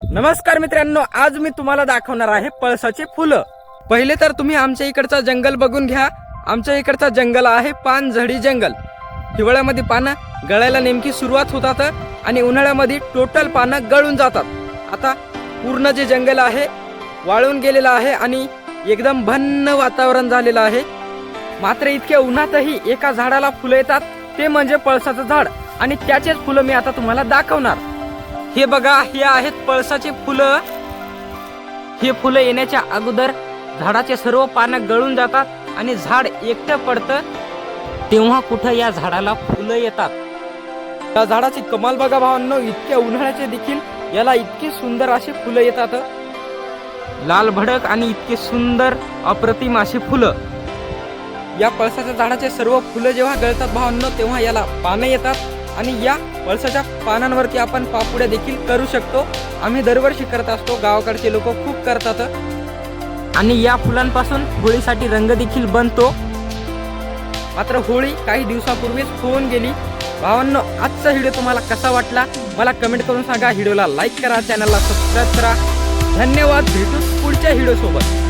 नमस्कार मित्रांनो, आज मी तुम्हाला दाखवणार आहे पळसाचे फुलं। पहिले तर तुम्ही आमच्या इकडचा जंगल बघून घ्या। आमच्या इकडचा जंगल आहे पानझडी जंगल। हिवाळ्यामध्ये पानं गळायला नेमकी सुरुवात होतात आणि उन्हाळ्यामध्ये टोटल पानं गळून जातात। आता पूर्ण जे जंगल आहे वाळून गेलेलं आहे आणि एकदम भन्न वातावरण झालेलं आहे। मात्र इतक्या उन्हातही एका झाडाला फुलं येतात, ते म्हणजे पळसाचं झाड आणि त्याचेच फुलं मी आता तुम्हाला दाखवणार। हे बघा, हे आहेत पळसाचे फुलं। हे फुलं येण्याच्या अगोदर झाडाचे सर्व पानं गळून जातात आणि झाड एकटं पडतं, तेव्हा कुठं या झाडाला फुलं येतात। या झाडाची कमाल बघा भावांनो, इतक्या उन्हाळ्याचे देखील याला इतकी सुंदर अशी फुलं येतात, लाल भडक आणि इतके सुंदर अप्रतिम अशी फुलं। या पळसाच्या झाडाचे सर्व फुलं जेव्हा गळतात भावांनो, तेव्हा याला पानं येतात आणि या पळसाच्या पानांवरती आपण पापुड्या देखील करू शकतो। आम्ही दरवर्षी करत असतो, गावाकडचे लोक खूप करतात आणि या फुलांपासून होळीसाठी रंग देखील बनतो। मात्र होळी काही दिवसापूर्वीच होऊन गेली। भावांनो, आजचा व्हिडिओ तुम्हाला कसा वाटला मला कमेंट करून सांगा। व्हिडिओला लाईक करा, चॅनलला सबस्क्राईब करा। धन्यवाद, भेटू पुढच्या व्हिडिओ सोबत।